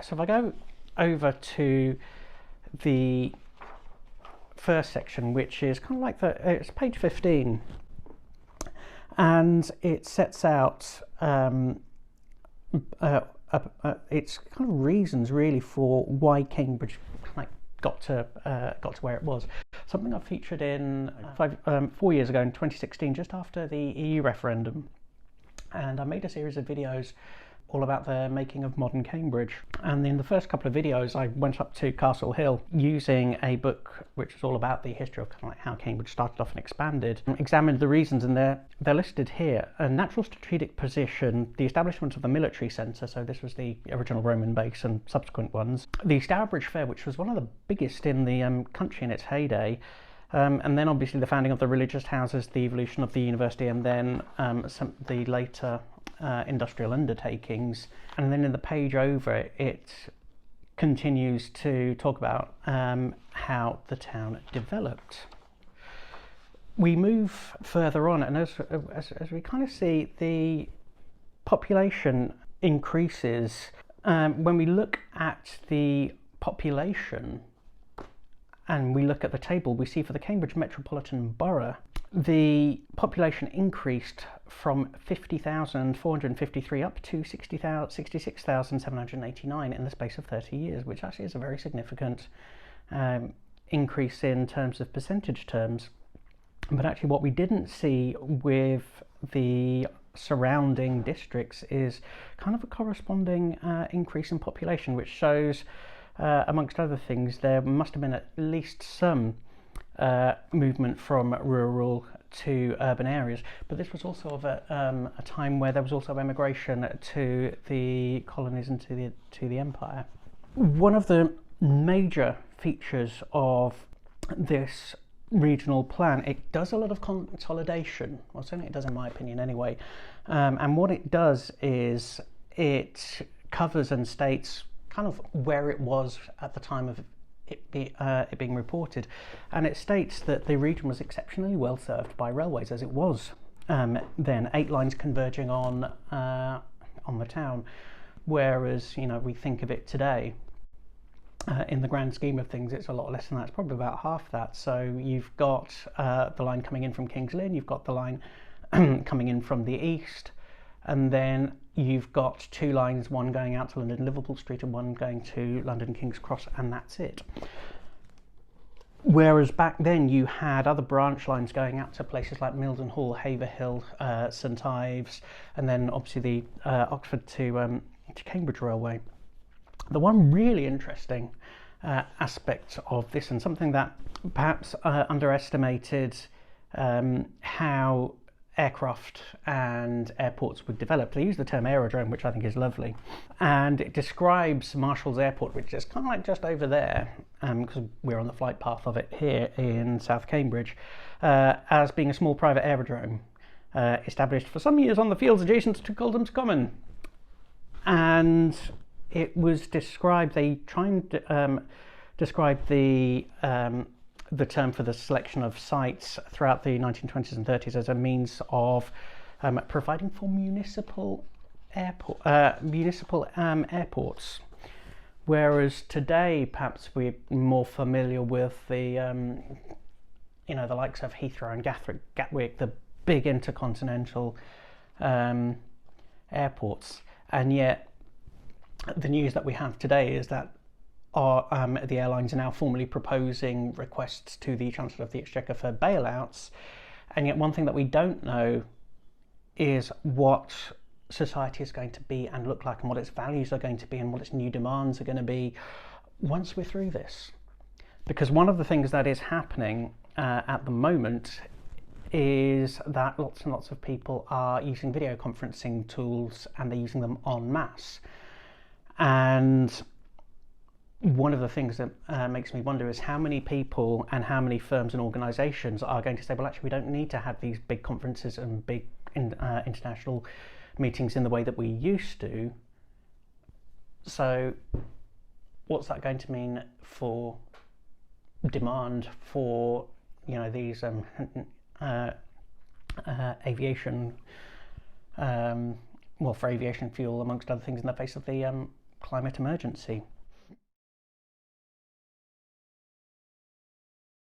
So if I go over to the first section, which is kind of like it's page 15, and it sets out it's kind of reasons really for why Cambridge got to where it was. Something I featured in 4 years ago in 2016, just after the EU referendum, and I made a series of videos all about the making of modern Cambridge. And in the first couple of videos, I went up to Castle Hill using a book which is all about the history of kind of like how Cambridge started off and expanded, examined the reasons, and they're listed here. A natural strategic position, the establishment of the military centre, so this was the original Roman base and subsequent ones, the Stourbridge Fair, which was one of the biggest in the country in its heyday, and then obviously the founding of the religious houses, the evolution of the university, and then the later industrial undertakings. And then in the page over it continues to talk about how the town developed. We move further on, and as we kind of see, the population increases. When we look at the population and we look at the table, we see for the Cambridge Metropolitan Borough, the population increased from 50,453 up to 66,789 in the space of 30 years, which actually is a very significant increase in terms of percentage terms. But actually what we didn't see with the surrounding districts is kind of a corresponding increase in population, which shows, amongst other things, there must have been at least some movement from rural to urban areas, but this was also of a time where there was also emigration to the colonies and to the empire. One of the major features of this regional plan, it does a lot of consolidation, well certainly it does in my opinion anyway, and what it does is it covers and states kind of where it was at the time of it being reported, and it states that the region was exceptionally well served by railways, as it was then, 8 lines converging on the town, whereas we think of it today, in the grand scheme of things, it's a lot less than that. It's probably about half that. So you've got the line coming in from King's Lynn, you've got the line coming in from the east, and then you've got 2 lines, one going out to London Liverpool Street and one going to London King's Cross, and that's it. Whereas back then you had other branch lines going out to places like Milden Hall, Haverhill, St Ives, and then obviously the Oxford to Cambridge Railway. The one really interesting aspect of this, and something that perhaps underestimated how aircraft and airports would develop. They use the term aerodrome, which I think is lovely, and it describes Marshall's Airport, which is kind of like just over there, because we're on the flight path of it here in South Cambridge, as being a small private aerodrome established for some years on the fields adjacent to Coldham's Common. And it was described, they try and describe the term for the selection of sites throughout the 1920s and 30s as a means of providing for municipal airports, whereas today perhaps we're more familiar with the the likes of Heathrow and Gatwick, the big intercontinental airports, and yet the news that we have today is that the airlines are now formally proposing requests to the Chancellor of the Exchequer for bailouts, and yet one thing that we don't know is what society is going to be and look like, and what its values are going to be, and what its new demands are going to be once we're through this. Because one of the things that is happening at the moment is that lots and lots of people are using video conferencing tools, and they're using them en masse. And one of the things that makes me wonder is how many people and how many firms and organisations are going to say, well, actually, we don't need to have these big conferences and big international meetings in the way that we used to. So what's that going to mean for demand for these aviation for aviation fuel, amongst other things, in the face of the climate emergency.